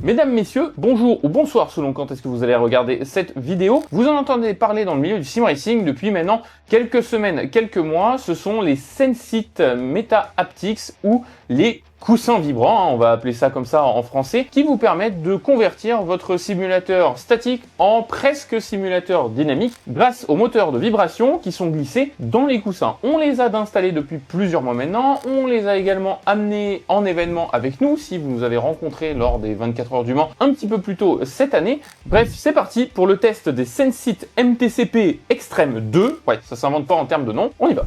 Mesdames, messieurs, bonjour ou bonsoir selon quand est-ce que vous allez regarder cette vidéo. Vous en entendez parler dans le milieu du sim racing depuis maintenant quelques semaines, quelques mois. Ce sont les Sensit Meta Haptics ou les coussins vibrants, on va appeler ça comme ça en français, qui vous permettent de convertir votre simulateur statique en presque simulateur dynamique grâce aux moteurs de vibration qui sont glissés dans les coussins. On les a installés depuis plusieurs mois maintenant, on les a également amenés en événement avec nous si vous nous avez rencontrés lors des 24 heures du Mans un petit peu plus tôt cette année. Bref, c'est parti pour le test des Sensit MTCP Extreme 2. Ouais, ça s'invente pas en termes de nom, on y va.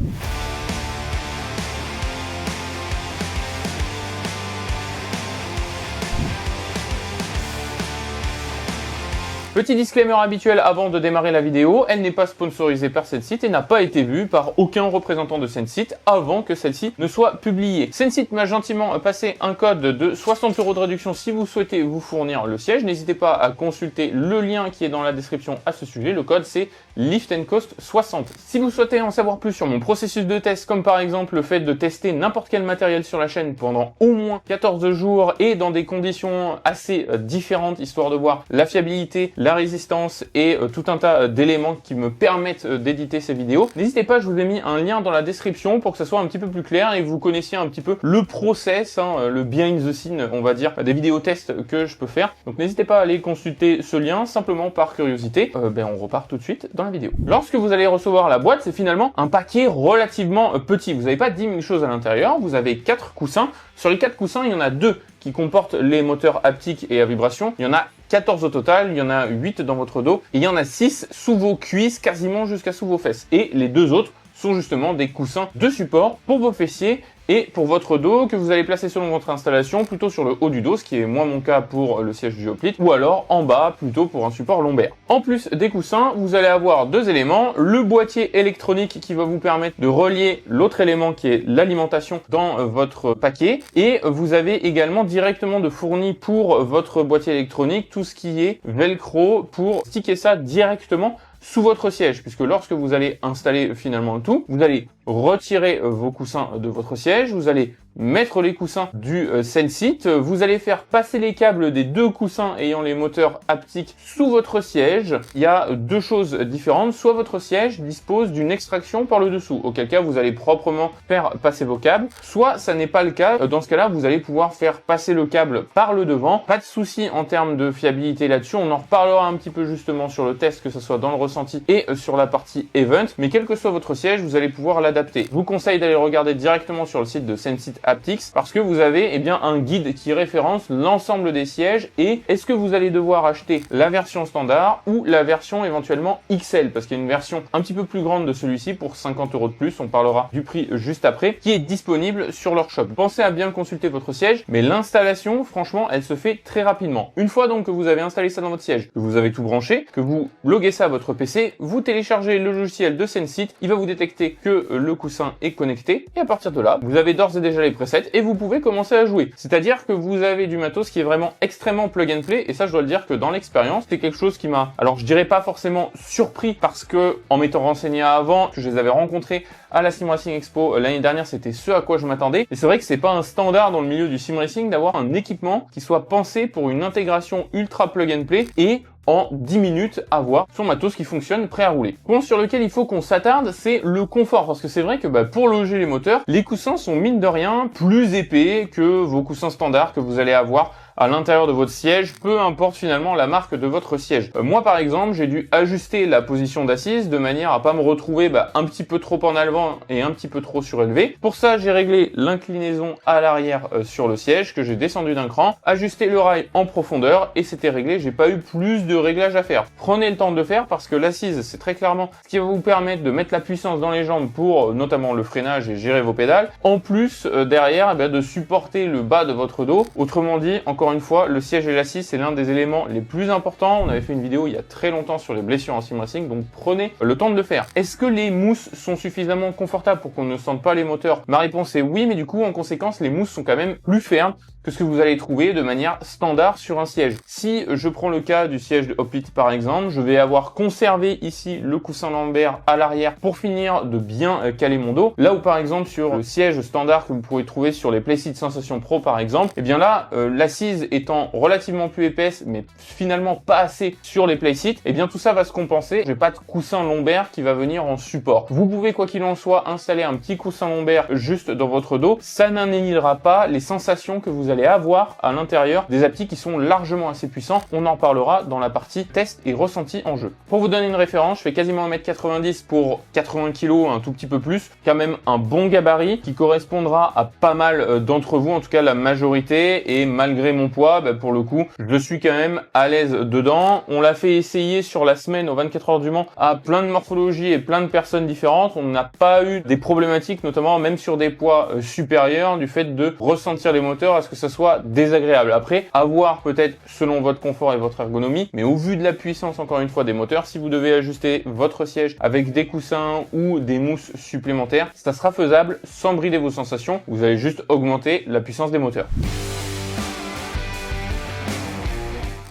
Petit disclaimer habituel avant de démarrer la vidéo, elle n'est pas sponsorisée par Sensit et n'a pas été vue par aucun représentant de Sensit avant que celle-ci ne soit publiée. Sensit m'a gentiment passé un code de 60 € de réduction si vous souhaitez vous fournir le siège. N'hésitez pas à consulter le lien qui est dans la description à ce sujet. Le code c'est Lift & Coast 60. Si vous souhaitez en savoir plus sur mon processus de test, comme par exemple le fait de tester n'importe quel matériel sur la chaîne pendant au moins 14 jours et dans des conditions assez différentes, histoire de voir la fiabilité, la résistance et tout un tas d'éléments qui me permettent d'éditer ces vidéos. N'hésitez pas, je vous ai mis un lien dans la description pour que ça soit un petit peu plus clair et que vous connaissiez un petit peu le process, le behind the scene, on va dire, des vidéos tests que je peux faire. Donc n'hésitez pas à aller consulter ce lien simplement par curiosité. On repart tout de suite dans la vidéo. Lorsque vous allez recevoir la boîte, c'est finalement un paquet relativement petit. Vous n'avez pas 10 000 choses à l'intérieur, vous avez 4 coussins. Sur les 4 coussins, il y en a 2 qui comportent les moteurs haptiques et à vibration. Il y en a 14 au total, il y en a 8 dans votre dos, et il y en a 6 sous vos cuisses, quasiment jusqu'à sous vos fesses. Et les 2 autres sont justement des coussins de support pour vos fessiers et pour votre dos que vous allez placer selon votre installation plutôt sur le haut du dos, ce qui est moins mon cas pour le siège du hoplite, ou alors en bas plutôt pour un support lombaire. En plus des coussins, vous allez avoir 2 éléments, le boîtier électronique qui va vous permettre de relier l'autre élément qui est l'alimentation dans votre paquet, et vous avez également directement de fourni pour votre boîtier électronique tout ce qui est velcro pour sticker ça directement sous votre siège, puisque lorsque vous allez installer finalement le tout, vous allez retirer vos coussins de votre siège, vous allez mettre les coussins du Sensit, vous allez faire passer les câbles des 2 coussins ayant les moteurs haptiques sous votre siège. Il y a 2 choses différentes, soit votre siège dispose d'une extraction par le dessous, auquel cas vous allez proprement faire passer vos câbles, soit ça n'est pas le cas, dans ce cas-là vous allez pouvoir faire passer le câble par le devant. Pas de souci en termes de fiabilité là-dessus, on en reparlera un petit peu justement sur le test, que ce soit dans le ressenti et sur la partie event, mais quel que soit votre siège, vous allez pouvoir l'adapter. Je vous conseille d'aller regarder directement sur le site de Sensit Haptics parce que vous avez un guide qui référence l'ensemble des sièges et est-ce que vous allez devoir acheter la version standard ou la version éventuellement XL, parce qu'il y a une version un petit peu plus grande de celui-ci pour 50 € de plus, on parlera du prix juste après, qui est disponible sur leur shop. Pensez à bien consulter votre siège, mais l'installation, franchement, elle se fait très rapidement. Une fois donc que vous avez installé ça dans votre siège, que vous avez tout branché, que vous loguez ça à votre PC, vous téléchargez le logiciel de Sensit, il va vous détecter que le coussin est connecté et à partir de là, vous avez d'ores et déjà les presets et vous pouvez commencer à jouer. C'est-à-dire que vous avez du matos qui est vraiment extrêmement plug and play et ça je dois le dire que dans l'expérience, c'est quelque chose qui m'a, alors je dirais pas forcément surpris parce que en m'étant renseigné avant, que je les avais rencontrés à la Sim Racing Expo l'année dernière, c'était ce à quoi je m'attendais. Et c'est vrai que c'est pas un standard dans le milieu du sim racing d'avoir un équipement qui soit pensé pour une intégration ultra plug and play et en 10 minutes avoir son matos qui fonctionne prêt à rouler. Point sur lequel il faut qu'on s'attarde, c'est le confort, parce que c'est vrai que pour loger les moteurs, les coussins sont mine de rien plus épais que vos coussins standards que vous allez avoir à l'intérieur de votre siège, peu importe finalement la marque de votre siège. Moi par exemple, j'ai dû ajuster la position d'assise de manière à pas me retrouver un petit peu trop en avant et un petit peu trop surélevé. Pour ça, j'ai réglé l'inclinaison à l'arrière sur le siège que j'ai descendu d'un cran, ajusté le rail en profondeur et c'était réglé, j'ai pas eu plus de réglages à faire. Prenez le temps de le faire parce que l'assise, c'est très clairement ce qui va vous permettre de mettre la puissance dans les jambes pour notamment le freinage et gérer vos pédales. En plus, derrière, de supporter le bas de votre dos. Autrement dit, encore une fois, le siège et l'assise, c'est l'un des éléments les plus importants. On avait fait une vidéo il y a très longtemps sur les blessures en sim racing, donc prenez le temps de le faire. Est-ce que les mousses sont suffisamment confortables pour qu'on ne sente pas les moteurs? Ma réponse est oui, mais du coup, en conséquence, les mousses sont quand même plus fermes que ce que vous allez trouver de manière standard sur un siège. Si je prends le cas du siège de Hoplite par exemple, je vais avoir conservé ici le coussin lombaire à l'arrière pour finir de bien caler mon dos. Là où par exemple sur le siège standard que vous pourrez trouver sur les Playseat Sensation Pro par exemple, et bien là, l'assise étant relativement plus épaisse, mais finalement pas assez sur les Playseat, et bien tout ça va se compenser. J'ai pas de coussin lombaire qui va venir en support. Vous pouvez quoi qu'il en soit installer un petit coussin lombaire juste dans votre dos. Ça n'annihilera pas les sensations que vous allez avoir à l'intérieur des applis qui sont largement assez puissants. On en parlera dans la partie test et ressenti en jeu. Pour vous donner une référence, je fais quasiment 1m90 pour 80 kg, un tout petit peu plus. Quand même un bon gabarit qui correspondra à pas mal d'entre vous, en tout cas la majorité. Et malgré mon poids, pour le coup, je suis quand même à l'aise dedans. On l'a fait essayer sur la semaine aux 24 heures du Mans à plein de morphologies et plein de personnes différentes. On n'a pas eu des problématiques, notamment même sur des poids supérieurs, du fait de ressentir les moteurs à ce que ça soit désagréable. Après, à voir peut-être selon votre confort et votre ergonomie, mais au vu de la puissance encore une fois des moteurs, si vous devez ajuster votre siège avec des coussins ou des mousses supplémentaires, ça sera faisable sans brider vos sensations. Vous allez juste augmenter la puissance des moteurs.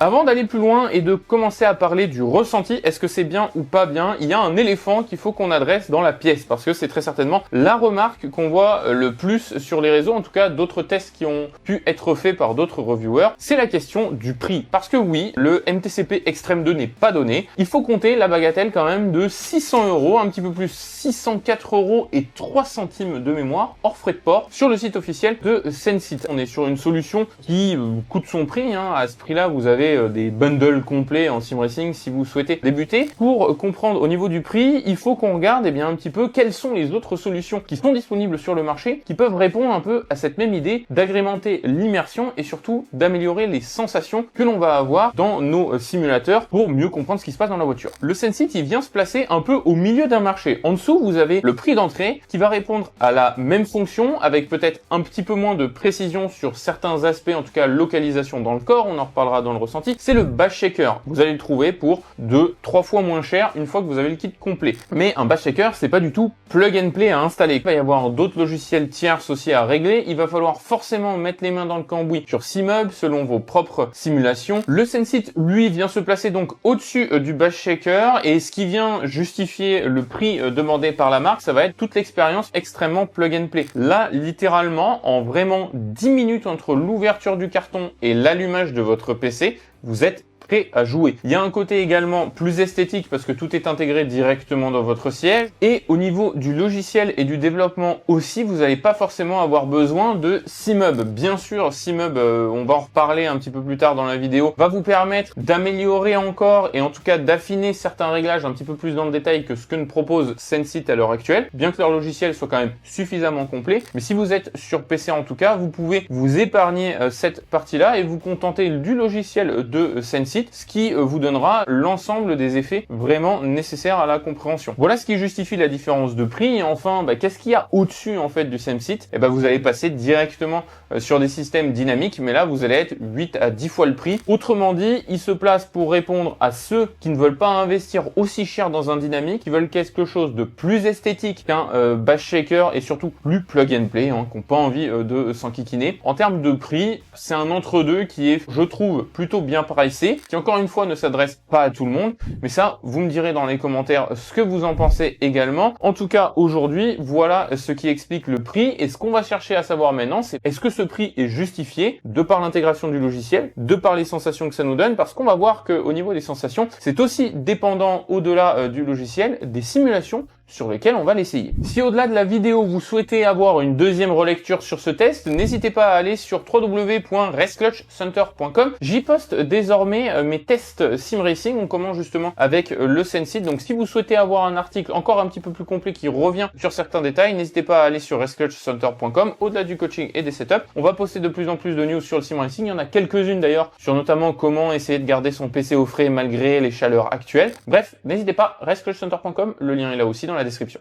Avant d'aller plus loin et de commencer à parler du ressenti, est-ce que c'est bien ou pas bien, il y a un éléphant qu'il faut qu'on adresse dans la pièce, parce que c'est très certainement la remarque qu'on voit le plus sur les réseaux, en tout cas d'autres tests qui ont pu être faits par d'autres reviewers, c'est la question du prix. Parce que oui, le MTCP Extreme 2 n'est pas donné, il faut compter la bagatelle quand même de 600 €, un petit peu plus, 604 € et 3 centimes de mémoire, hors frais de port, sur le site officiel de Sensit. On est sur une solution qui coûte son prix, à ce prix-là vous avez des bundles complets en sim racing si vous souhaitez débuter. Pour comprendre au niveau du prix, il faut qu'on regarde un petit peu quelles sont les autres solutions qui sont disponibles sur le marché qui peuvent répondre un peu à cette même idée d'agrémenter l'immersion et surtout d'améliorer les sensations que l'on va avoir dans nos simulateurs pour mieux comprendre ce qui se passe dans la voiture. Le Sensit, il vient se placer un peu au milieu d'un marché. En dessous, vous avez le prix d'entrée qui va répondre à la même fonction avec peut-être un petit peu moins de précision sur certains aspects, en tout cas localisation dans le corps, on en reparlera dans le ressenti. C'est le bass shaker. Vous allez le trouver pour 2-3 fois moins cher une fois que vous avez le kit complet. Mais un bass shaker, c'est pas du tout plug and play à installer. Il va y avoir d'autres logiciels tierces aussi à régler. Il va falloir forcément mettre les mains dans le cambouis sur SimHub selon vos propres simulations. Le Sensit, lui, vient se placer donc au-dessus du bass shaker et ce qui vient justifier le prix demandé par la marque, ça va être toute l'expérience extrêmement plug and play. Là, littéralement, en vraiment 10 minutes entre l'ouverture du carton et l'allumage de votre PC, vous êtes prêt à jouer. Il y a un côté également plus esthétique parce que tout est intégré directement dans votre siège. Et au niveau du logiciel et du développement aussi, vous n'allez pas forcément avoir besoin de SimHub. Bien sûr, SimHub, on va en reparler un petit peu plus tard dans la vidéo, va vous permettre d'améliorer encore et en tout cas d'affiner certains réglages un petit peu plus dans le détail que ce que ne propose Sensit à l'heure actuelle, bien que leur logiciel soit quand même suffisamment complet. Mais si vous êtes sur PC en tout cas, vous pouvez vous épargner cette partie-là et vous contenter du logiciel de Sensit, ce qui vous donnera l'ensemble des effets vraiment nécessaires à la compréhension. Voilà ce qui justifie la différence de prix. Et enfin, qu'est-ce qu'il y a au-dessus en fait du Sensit? Vous allez passer directement sur des systèmes dynamiques, mais là vous allez être 8 à 10 fois le prix. Autrement dit, il se place pour répondre à ceux qui ne veulent pas investir aussi cher dans un dynamique, qui veulent quelque chose de plus esthétique qu'un bass shaker et surtout plus plug and play, qui n'ont pas envie de s'enquiquiner. En termes de prix, c'est un entre-deux qui est, je trouve, plutôt bien pricé, qui encore une fois ne s'adresse pas à tout le monde, mais ça, vous me direz dans les commentaires ce que vous en pensez également. En tout cas, aujourd'hui, voilà ce qui explique le prix, et ce qu'on va chercher à savoir maintenant, c'est est-ce que ce prix est justifié de par l'intégration du logiciel, de par les sensations que ça nous donne, parce qu'on va voir qu'au niveau des sensations, c'est aussi dépendant au-delà du logiciel, des simulations sur lesquels on va l'essayer. Si au-delà de la vidéo, vous souhaitez avoir une deuxième relecture sur ce test, n'hésitez pas à aller sur www.raceclutchcenter.com. J'y poste désormais mes tests sim racing. On commence justement avec le Sensit. Donc si vous souhaitez avoir un article encore un petit peu plus complet qui revient sur certains détails, n'hésitez pas à aller sur raceclutchcenter.com. Au-delà du coaching et des setups, on va poster de plus en plus de news sur le sim racing. Il y en a quelques-unes d'ailleurs sur notamment comment essayer de garder son PC au frais malgré les chaleurs actuelles. Bref, n'hésitez pas, raceclutchcenter.com. Le lien est là aussi dans la description.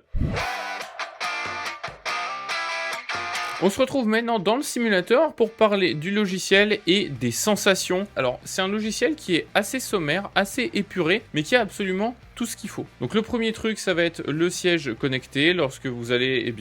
On se retrouve maintenant dans le simulateur pour parler du logiciel et des sensations. Alors, c'est un logiciel qui est assez sommaire, assez épuré, mais qui a absolument tout ce qu'il faut. Donc le premier truc, ça va être le siège connecté. Lorsque vous allez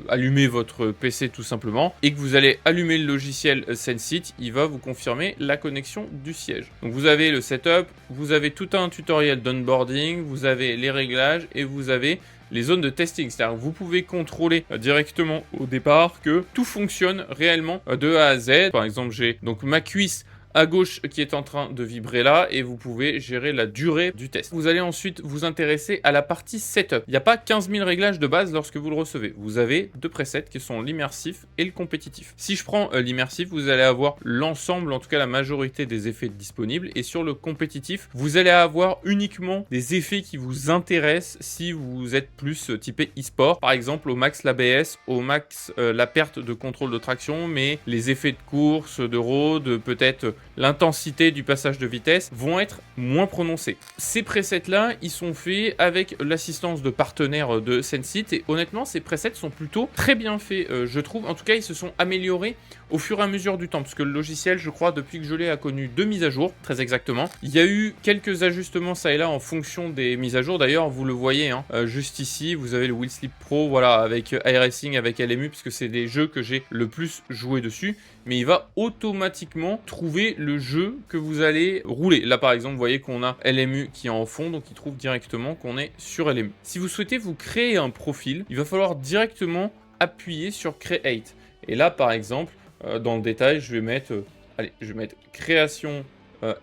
allumer votre PC tout simplement et que vous allez allumer le logiciel Sensit, il va vous confirmer la connexion du siège. Donc vous avez le setup, vous avez tout un tutoriel d'onboarding, vous avez les réglages et vous avez les zones de testing, c'est-à-dire que vous pouvez contrôler directement au départ que tout fonctionne réellement de A à Z. Par exemple, j'ai donc ma cuisse à gauche qui est en train de vibrer là et vous pouvez gérer la durée du test. Vous allez ensuite vous intéresser à la partie setup. Il n'y a pas 15 000 réglages de base lorsque vous le recevez. Vous avez deux presets qui sont l'immersif et le compétitif. Si je prends l'immersif, vous allez avoir l'ensemble, en tout cas la majorité des effets disponibles, et sur le compétitif, vous allez avoir uniquement des effets qui vous intéressent si vous êtes plus typé e-sport. Par exemple, au max l'ABS, au max la perte de contrôle de traction, mais les effets de course, de road, peut-être l'intensité du passage de vitesse vont être moins prononcés. Ces presets-là, ils sont faits avec l'assistance de partenaires de Sensit et honnêtement, ces presets sont plutôt très bien faits, je trouve. En tout cas, ils se sont améliorés au fur et à mesure du temps parce que le logiciel, je crois, depuis que je l'ai, a connu 2 mises à jour, très exactement. Il y a eu quelques ajustements ça et là en fonction des mises à jour. D'ailleurs, vous le voyez, hein, juste ici, vous avez le Wheel Slip Pro, voilà, avec iRacing, avec LMU, puisque c'est des jeux que j'ai le plus joué dessus. Mais il va automatiquement trouver le jeu que vous allez rouler. Là, par exemple, vous voyez qu'on a LMU qui est en fond, donc il trouve directement qu'on est sur LMU. Si vous souhaitez vous créer un profil, il va falloir directement appuyer sur Create. Et là, par exemple, dans le détail, je vais mettre, création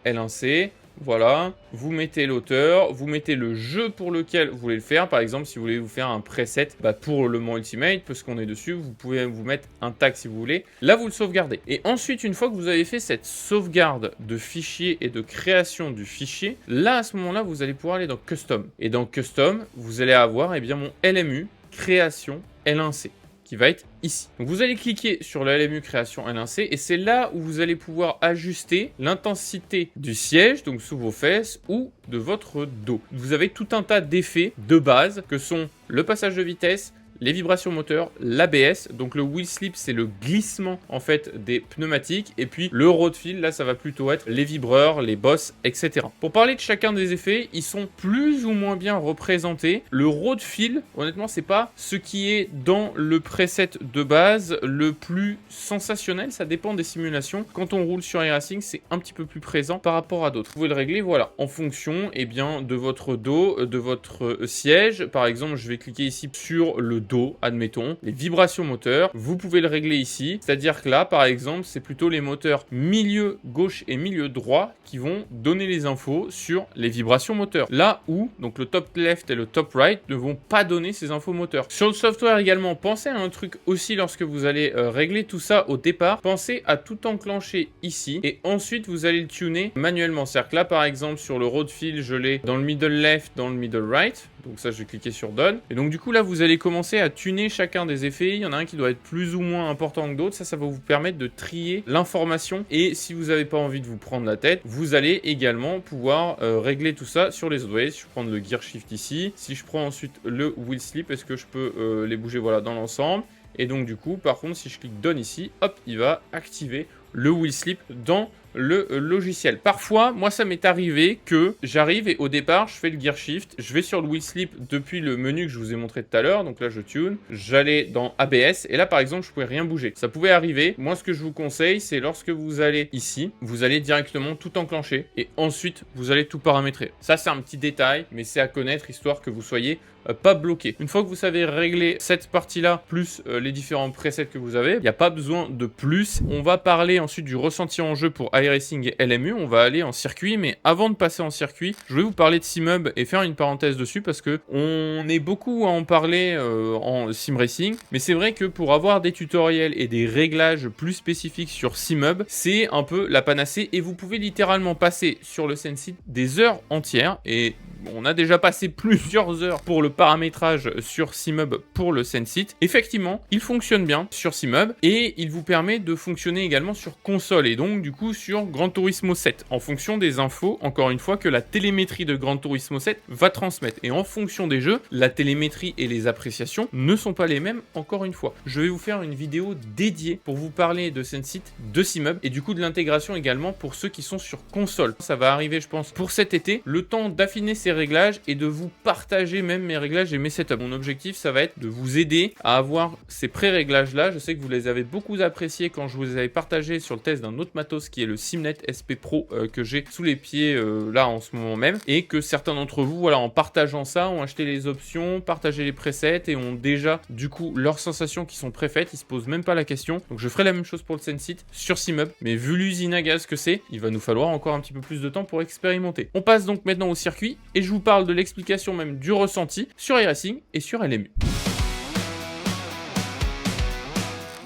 L1C. Voilà, vous mettez l'auteur, vous mettez le jeu pour lequel vous voulez le faire. Par exemple, si vous voulez vous faire un preset pour le Mans Ultimate, parce qu'on est dessus, vous pouvez vous mettre un tag si vous voulez. Là, vous le sauvegardez. Et ensuite, une fois que vous avez fait cette sauvegarde de fichier et de création du fichier, là, à ce moment-là, vous allez pouvoir aller dans Custom. Et dans Custom, vous allez avoir mon LMU création L1C. Qui va être ici. Donc vous allez cliquer sur le LMU création L1C et c'est là où vous allez pouvoir ajuster l'intensité du siège, donc sous vos fesses ou de votre dos. Vous avez tout un tas d'effets de base que sont le passage de vitesse, les vibrations moteurs, l'ABS, donc le wheel slip c'est le glissement en fait des pneumatiques et puis le road feel là ça va plutôt être les vibreurs, les bosses, etc. Pour parler de chacun des effets, ils sont plus ou moins bien représentés. Le road feel, honnêtement c'est pas ce qui est dans le preset de base le plus sensationnel, ça dépend des simulations. Quand on roule sur iRacing c'est un petit peu plus présent par rapport à d'autres. Vous pouvez le régler voilà en fonction de votre dos, de votre siège. Par exemple je vais cliquer ici sur le dos, admettons, les vibrations moteurs, vous pouvez le régler ici, c'est-à-dire que là, par exemple, c'est plutôt les moteurs milieu gauche et milieu droit qui vont donner les infos sur les vibrations moteurs. Là où, donc le top left et le top right ne vont pas donner ces infos moteurs. Sur le software également, pensez à un truc aussi lorsque vous allez régler tout ça au départ, pensez à tout enclencher ici et ensuite vous allez le tuner manuellement. C'est-à-dire que là, par exemple, sur le road feel, je l'ai dans le middle left, dans le middle right. Donc ça, je vais cliquer sur Done. Et donc du coup, là, vous allez commencer à tuner chacun des effets. Il y en a un qui doit être plus ou moins important que d'autres. Ça va vous permettre de trier l'information. Et si vous n'avez pas envie de vous prendre la tête, vous allez également pouvoir régler tout ça sur les autres. Vous voyez, si je prends le Gear Shift ici, si je prends ensuite le Wheel Slip, est-ce que je peux les bouger voilà, dans l'ensemble? Et donc du coup, par contre, si je clique Done ici, hop, il va activer le Wheel Slip dans le logiciel. Parfois, moi ça m'est arrivé que j'arrive et au départ je fais le gear shift, je vais sur le wheel slip depuis le menu que je vous ai montré tout à l'heure, donc là je tune, j'allais dans ABS et là par exemple je pouvais rien bouger. Ça pouvait arriver. Moi ce que je vous conseille c'est lorsque vous allez ici, vous allez directement tout enclencher et ensuite vous allez tout paramétrer. Ça c'est un petit détail mais c'est à connaître histoire que vous soyez pas bloqué. Une fois que vous savez régler cette partie-là, plus les différents presets que vous avez, il n'y a pas besoin de plus. On va parler ensuite du ressenti en jeu pour iRacing et LMU. On va aller en circuit, mais avant de passer en circuit, je vais vous parler de SimHub et faire une parenthèse dessus parce que on est beaucoup à en parler en SimRacing, mais c'est vrai que pour avoir des tutoriels et des réglages plus spécifiques sur SimHub, c'est un peu la panacée et vous pouvez littéralement passer sur le Sensit des heures entières et on a déjà passé plusieurs heures pour le paramétrage sur SimHub pour le Sensit. Effectivement, il fonctionne bien sur SimHub et il vous permet de fonctionner également sur console et donc du coup sur Gran Turismo 7 en fonction des infos, encore une fois, que la télémétrie de Gran Turismo 7 va transmettre. Et en fonction des jeux, la télémétrie et les appréciations ne sont pas les mêmes, encore une fois. Je vais vous faire une vidéo dédiée pour vous parler de Sensit, de SimHub et du coup de l'intégration également pour ceux qui sont sur console. Ça va arriver, je pense, pour cet été, le temps d'affiner ces réglages et de vous partager même mes réglages et mes setups. Mon objectif, ça va être de vous aider à avoir ces pré-réglages là. Je sais que vous les avez beaucoup appréciés quand je vous les avais partagés sur le test d'un autre matos qui est le Simnet SP Pro que j'ai sous les pieds là en ce moment même, et que certains d'entre vous, voilà, en partageant ça, ont acheté les options, partagé les presets et ont déjà du coup leurs sensations qui sont préfaites. Ils se posent même pas la question. Donc je ferai la même chose pour le Sensit sur SimHub, mais vu l'usine à gaz que c'est, il va nous falloir encore un petit peu plus de temps pour expérimenter. On passe donc maintenant au circuit et je vous parle de l'explication même du ressenti sur iRacing et sur LMU.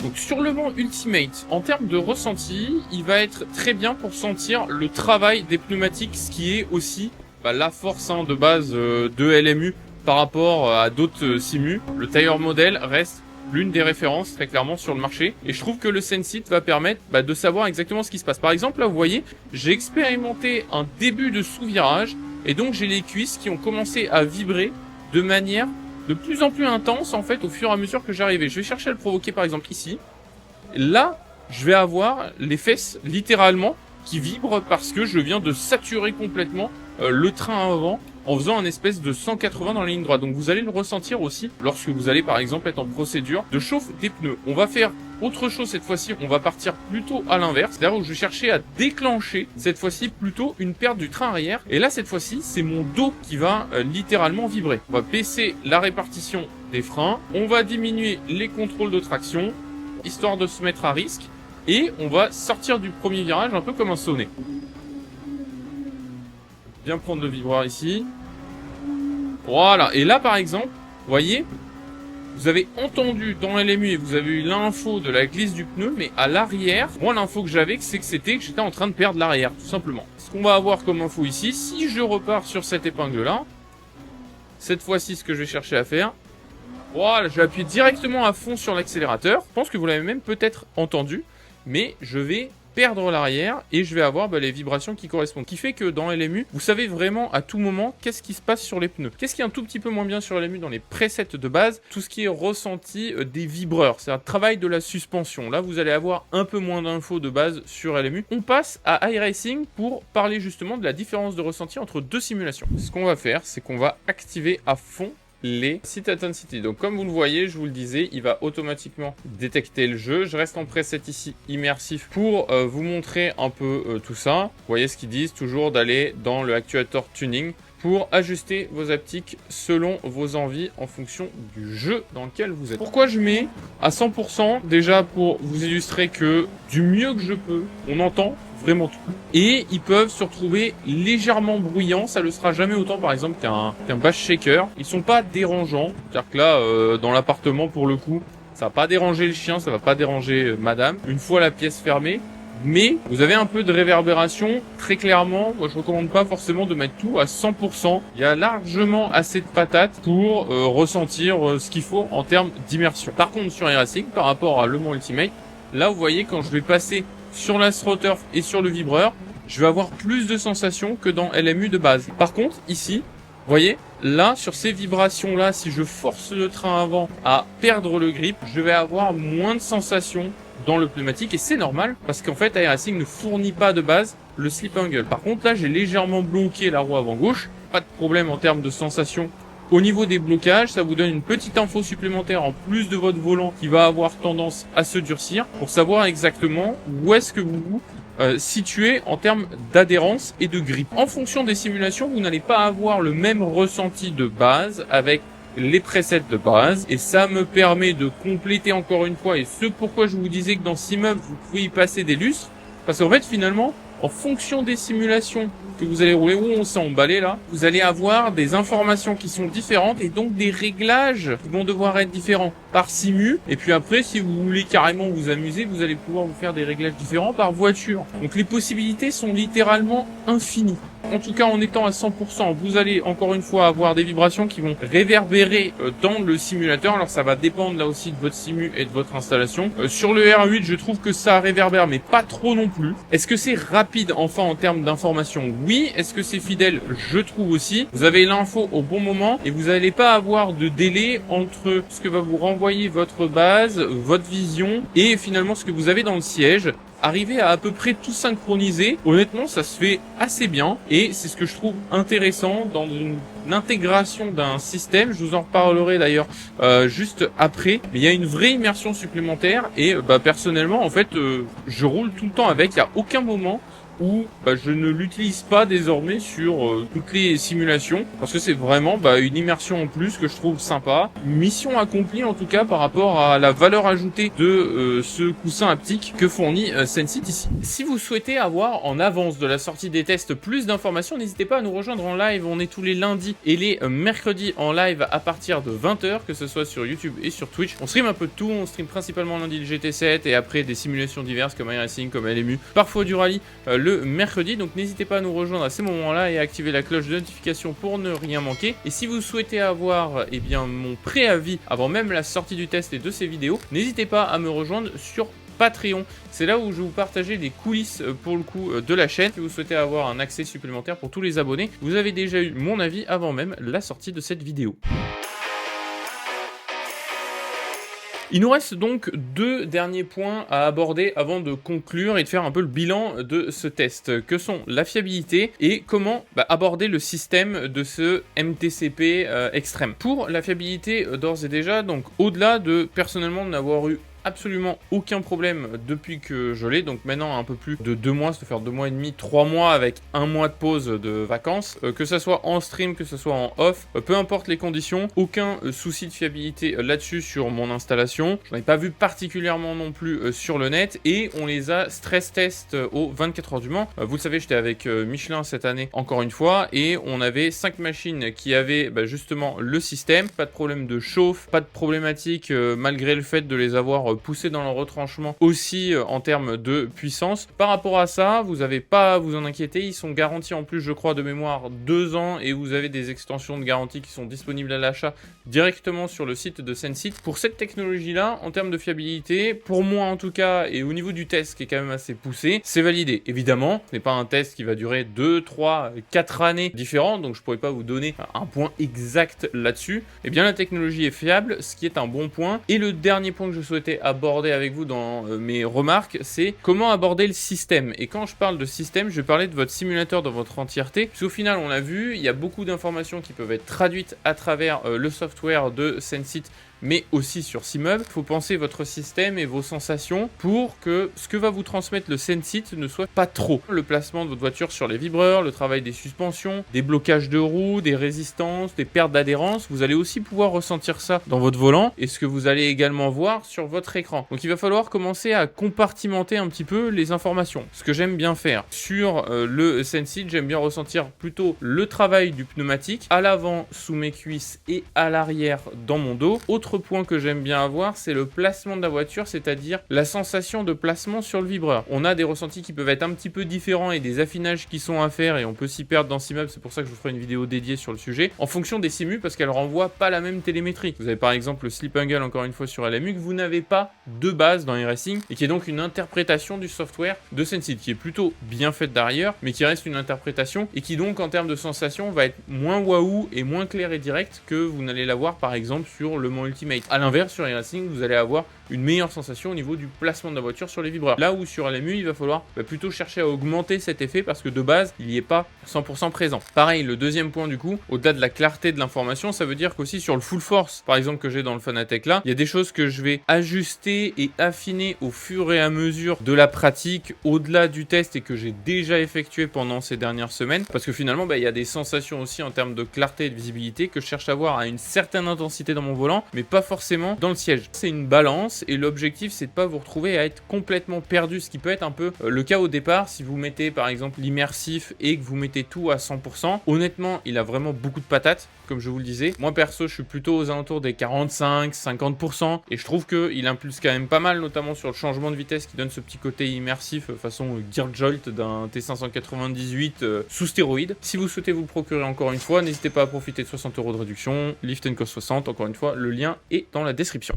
Donc sur le vent Ultimate, en termes de ressenti, il va être très bien pour sentir le travail des pneumatiques, ce qui est aussi la force de base de LMU par rapport à d'autres simus. Le tire model reste l'une des références très clairement sur le marché et je trouve que le Sensit va permettre de savoir exactement ce qui se passe. Par exemple, là vous voyez, j'ai expérimenté un début de sous-virage et donc j'ai les cuisses qui ont commencé à vibrer de manière de plus en plus intense en fait au fur et à mesure que j'arrivais. Je vais chercher à le provoquer par exemple ici. Là, je vais avoir les fesses littéralement qui vibrent parce que je viens de saturer complètement le train avant en faisant un espèce de 180 dans la ligne droite. Donc vous allez le ressentir aussi lorsque vous allez par exemple être en procédure de chauffe des pneus. On va faire autre chose cette fois-ci, on va partir plutôt à l'inverse, c'est-à-dire où je vais chercher à déclencher cette fois-ci plutôt une perte du train arrière. Et là cette fois-ci, c'est mon dos qui va littéralement vibrer. On va baisser la répartition des freins, on va diminuer les contrôles de traction, histoire de se mettre à risque, et on va sortir du premier virage un peu comme un sonnet. Bien prendre le vibreur ici. Voilà, et là par exemple, vous voyez, vous avez entendu dans LMU et vous avez eu l'info de la glisse du pneu, mais à l'arrière, moi l'info que j'avais, c'est que j'étais en train de perdre l'arrière, tout simplement. Ce qu'on va avoir comme info ici, si je repars sur cette épingle-là, cette fois-ci, ce que je vais chercher à faire, voilà, je vais appuyer directement à fond sur l'accélérateur. Je pense que vous l'avez même peut-être entendu, mais je vais perdre l'arrière et je vais avoir les vibrations qui correspondent. Ce qui fait que dans LMU, vous savez vraiment à tout moment qu'est-ce qui se passe sur les pneus. Qu'est-ce qui est un tout petit peu moins bien sur LMU dans les presets de base? Tout ce qui est ressenti des vibreurs, c'est un travail de la suspension. Là, vous allez avoir un peu moins d'infos de base sur LMU. On passe à iRacing pour parler justement de la différence de ressenti entre deux simulations. Ce qu'on va faire, c'est qu'on va activer à fond les Sit Intensity. Donc comme vous le voyez, je vous le disais, il va automatiquement détecter le jeu. Je reste en preset ici immersif pour vous montrer un peu tout ça. Vous voyez ce qu'ils disent, toujours d'aller dans le actuator tuning pour ajuster vos haptiques selon vos envies en fonction du jeu dans lequel vous êtes. Pourquoi je mets à 100%? Déjà pour vous illustrer que du mieux que je peux, on entend vraiment tout. Et ils peuvent se retrouver légèrement bruyants, ça ne le sera jamais autant par exemple qu'un bass shaker. Ils sont pas dérangeants, c'est-à-dire que là, dans l'appartement pour le coup, ça va pas déranger le chien, ça va pas déranger madame, une fois la pièce fermée. Mais vous avez un peu de réverbération, très clairement, moi je recommande pas forcément de mettre tout à 100%. Il y a largement assez de patates pour ressentir ce qu'il faut en termes d'immersion. Par contre sur iRacing, par rapport à Le Mans Ultimate, là vous voyez quand je vais passer sur l'AstroTurf et sur le vibreur, je vais avoir plus de sensations que dans LMU de base. Par contre ici, vous voyez, là sur ces vibrations là, si je force le train avant à perdre le grip, je vais avoir moins de sensations dans le pneumatique et c'est normal parce qu'en fait iRacing ne fournit pas de base le slip angle. Par contre là j'ai légèrement bloqué la roue avant gauche, pas de problème en termes de sensation. Au niveau des blocages, ça vous donne une petite info supplémentaire en plus de votre volant qui va avoir tendance à se durcir pour savoir exactement où est-ce que vous vous situez en termes d'adhérence et de grip. En fonction des simulations, vous n'allez pas avoir le même ressenti de base avec les presets de base et ça me permet de compléter encore une fois et ce pourquoi je vous disais que dans SimHub vous pouvez y passer des lustres parce qu'en fait finalement en fonction des simulations que vous allez rouler, où on s'est emballé là, vous allez avoir des informations qui sont différentes et donc des réglages qui vont devoir être différents. par simu. Et puis après, si vous voulez carrément vous amuser, vous allez pouvoir vous faire des réglages différents par voiture. Donc les possibilités sont littéralement infinies. En tout cas, en étant à 100%, vous allez encore une fois avoir des vibrations qui vont réverbérer dans le simulateur. Alors ça va dépendre là aussi de votre simu et de votre installation. Sur le R8, je trouve que ça réverbère, mais pas trop non plus. Est-ce que c'est rapide enfin en termes d'information? Oui. Est-ce que c'est fidèle? Je trouve aussi. Vous avez l'info au bon moment et vous n'allez pas avoir de délai entre ce que va vous renvoyer votre base, votre vision et finalement ce que vous avez dans le siège. Arriver à peu près tout synchroniser, honnêtement ça se fait assez bien et c'est ce que je trouve intéressant dans une intégration d'un système. Je vous en reparlerai d'ailleurs juste après, mais il y a une vraie immersion supplémentaire et personnellement en fait je roule tout le temps avec, il n'y a aucun moment où je ne l'utilise pas désormais sur toutes les simulations parce que c'est vraiment une immersion en plus que je trouve sympa. Mission accomplie en tout cas par rapport à la valeur ajoutée de ce coussin haptique que fournit Sensit ici. Si vous souhaitez avoir en avance de la sortie des tests plus d'informations, n'hésitez pas à nous rejoindre en live. On est tous les lundis et les mercredis en live à partir de 20h, que ce soit sur YouTube et sur Twitch. On stream un peu de tout, on stream principalement lundi le GT7 et après des simulations diverses comme iRacing, comme LMU, parfois du rallye le mercredi, donc n'hésitez pas à nous rejoindre à ces moments-là et à activer la cloche de notification pour ne rien manquer. Et si vous souhaitez avoir mon préavis avant même la sortie du test et de ces vidéos, n'hésitez pas à me rejoindre sur Patreon. C'est là où je vais vous partager des coulisses pour le coup de la chaîne. Si vous souhaitez avoir un accès supplémentaire pour tous les abonnés, vous avez déjà eu mon avis avant même la sortie de cette vidéo. Il nous reste donc deux derniers points à aborder avant de conclure et de faire un peu le bilan de ce test, que sont la fiabilité et comment aborder le système de ce MTCP extrême. Pour la fiabilité d'ores et déjà, donc au-delà de personnellement n'avoir eu absolument aucun problème depuis que je l'ai, donc maintenant un peu plus de 2 mois, ça doit faire 2 mois et demi, 3 mois avec 1 mois de pause de vacances, que ça soit en stream, que ce soit en off, peu importe les conditions, aucun souci de fiabilité là-dessus sur mon installation. Je n'en ai pas vu particulièrement non plus sur le net et on les a stress test aux 24 heures du Mans. Vous le savez, j'étais avec Michelin cette année encore une fois et on avait 5 machines qui avaient justement le système, pas de problème de chauffe, pas de problématique malgré le fait de les avoir poussés dans le retranchement aussi en termes de puissance. Par rapport à ça, vous n'avez pas à vous en inquiéter, ils sont garantis en plus je crois de mémoire 2 ans et vous avez des extensions de garantie qui sont disponibles à l'achat directement sur le site de Sensit. Pour cette technologie là, en termes de fiabilité, pour moi en tout cas et au niveau du test qui est quand même assez poussé, c'est validé. Évidemment, ce n'est pas un test qui va durer 2, 3, 4 années différentes, donc je pourrais pas vous donner un point exact là-dessus. Eh bien la technologie est fiable, ce qui est un bon point. Et le dernier point que je souhaitais aborder avec vous dans mes remarques, c'est comment aborder le système. Et quand je parle de système, je vais parler de votre simulateur dans votre entièreté. Parce qu'au final, on l'a vu, il y a beaucoup d'informations qui peuvent être traduites à travers le software de Sensit, mais aussi sur Simub. Il faut penser votre système et vos sensations pour que ce que va vous transmettre le Sensit ne soit pas trop. Le placement de votre voiture sur les vibreurs, le travail des suspensions, des blocages de roues, des résistances, des pertes d'adhérence, vous allez aussi pouvoir ressentir ça dans votre volant et ce que vous allez également voir sur votre écran. Donc il va falloir commencer à compartimenter un petit peu les informations. Ce que j'aime bien faire sur le Sensit, j'aime bien ressentir plutôt le travail du pneumatique à l'avant sous mes cuisses et à l'arrière dans mon dos. Autre point que j'aime bien avoir, c'est le placement de la voiture, c'est-à-dire la sensation de placement sur le vibreur. On a des ressentis qui peuvent être un petit peu différents et des affinages qui sont à faire et on peut s'y perdre dans Simub, c'est pour ça que je vous ferai une vidéo dédiée sur le sujet, en fonction des simus parce qu'elles renvoient pas la même télémétrie. Vous avez par exemple le slip angle encore une fois sur LMU que vous n'avez pas de base dans iRacing et qui est donc une interprétation du software de Sensit qui est plutôt bien faite derrière mais qui reste une interprétation et qui donc en termes de sensation va être moins waouh et moins clair et direct que vous n'allez l'avoir par exemple sur le Mans Ultimate. A l'inverse, sur iRacing, vous allez avoir une meilleure sensation au niveau du placement de la voiture sur les vibreurs. Là où sur LMU, il va falloir plutôt chercher à augmenter cet effet parce que de base, il n'y est pas 100% présent. Pareil, le deuxième point du coup, au-delà de la clarté de l'information, ça veut dire qu'aussi sur le full force, par exemple que j'ai dans le Fanatec là, il y a des choses que je vais ajuster et affiner au fur et à mesure de la pratique, au-delà du test et que j'ai déjà effectué pendant ces dernières semaines, parce que finalement, il y a des sensations aussi en termes de clarté et de visibilité que je cherche à avoir à une certaine intensité dans mon volant, mais pas forcément dans le siège. C'est une balance avance et l'objectif c'est de pas vous retrouver à être complètement perdu, ce qui peut être un peu le cas au départ si vous mettez par exemple l'immersif et que vous mettez tout à 100%. Honnêtement, il a vraiment beaucoup de patates, comme je vous le disais. Moi perso, je suis plutôt aux alentours des 45-50% et je trouve qu'il impulse quand même pas mal, notamment sur le changement de vitesse qui donne ce petit côté immersif façon Gear Jolt d'un T598 sous stéroïde. Si vous souhaitez vous le procurer encore une fois, n'hésitez pas à profiter de 60 € de réduction, Lift Co 60, encore une fois, le lien est dans la description.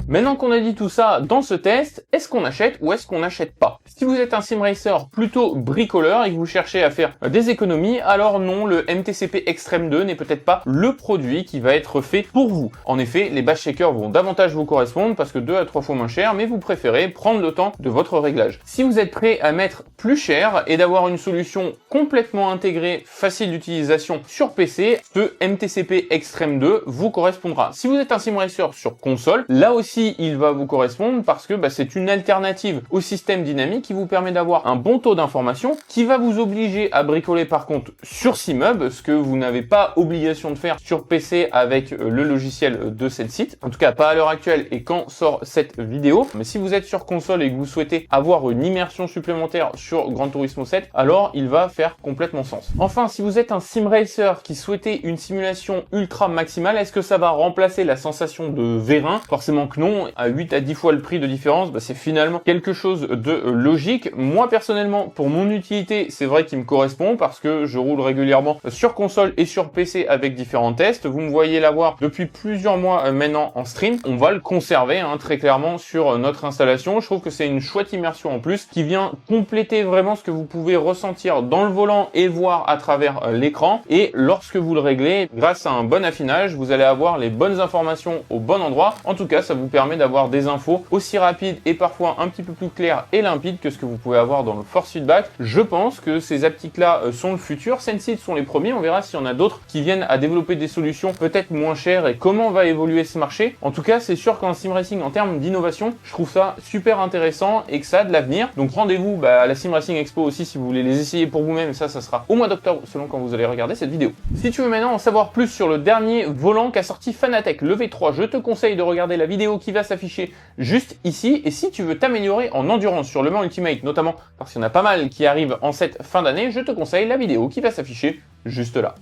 Maintenant qu'on a dit tout ça dans ce test, est-ce qu'on achète ou est-ce qu'on n'achète pas? Si vous êtes un sim racer plutôt bricoleur et que vous cherchez à faire des économies, alors non, le MTCP Extreme 2 n'est peut-être pas le produit qui va être fait pour vous. En effet, les bash shakers vont davantage vous correspondre parce que 2 à 3 fois moins cher, mais vous préférez prendre le temps de votre réglage. Si vous êtes prêt à mettre plus cher et d'avoir une solution complètement intégrée, facile d'utilisation sur PC, ce MTCP Extreme 2 vous correspondra. Si vous êtes un sim racer sur console, là aussi il va vous correspondre parce que c'est une alternative au système dynamique qui vous permet d'avoir un bon taux d'information, qui va vous obliger à bricoler par contre sur SimHub, ce que vous n'avez pas obligation de faire sur PC avec le logiciel de SenSit. En tout cas pas à l'heure actuelle et quand sort cette vidéo. Mais si vous êtes sur console et que vous souhaitez avoir une immersion supplémentaire sur Gran Turismo 7, alors il va faire complètement sens. Enfin, si vous êtes un sim racer qui souhaitait une simulation ultra maximale, est-ce que ça va remplacer la sensation de vérin? Forcément que non. À 8 à 10 fois le prix de différence, c'est finalement quelque chose de logique. Moi personnellement, pour mon utilité, c'est vrai qu'il me correspond parce que je roule régulièrement sur console et sur PC avec différents tests. Vous me voyez l'avoir depuis plusieurs mois maintenant en stream. On va le conserver très clairement sur notre installation. Je trouve que c'est une chouette immersion en plus qui vient compléter vraiment ce que vous pouvez ressentir dans le volant et voir à travers l'écran. Et lorsque vous le réglez, grâce à un bon affinage, vous allez avoir les bonnes informations au bon endroit. En tout cas, ça vous permet d'avoir des infos aussi rapides et parfois un petit peu plus claires et limpides que ce que vous pouvez avoir dans le Force Feedback. Je pense que ces aptiques-là sont le futur. SenSit sont les premiers. On verra s'il y en a d'autres qui viennent à développer des solutions peut-être moins chères et comment va évoluer ce marché. En tout cas, c'est sûr qu'en sim racing, en termes d'innovation, je trouve ça super intéressant et que ça a de l'avenir. Donc rendez-vous à la Sim Racing Expo aussi si vous voulez les essayer pour vous-même. Ça sera au mois d'octobre selon quand vous allez regarder cette vidéo. Si tu veux maintenant en savoir plus sur le dernier volant qu'a sorti Fanatec, le V3, je te conseille de regarder la vidéo qui va s'afficher juste ici. Et si tu veux t'améliorer en endurance sur Le Mans Ultimate, notamment parce qu'il y en a pas mal qui arrivent en cette fin d'année, je te conseille la vidéo qui va s'afficher juste là.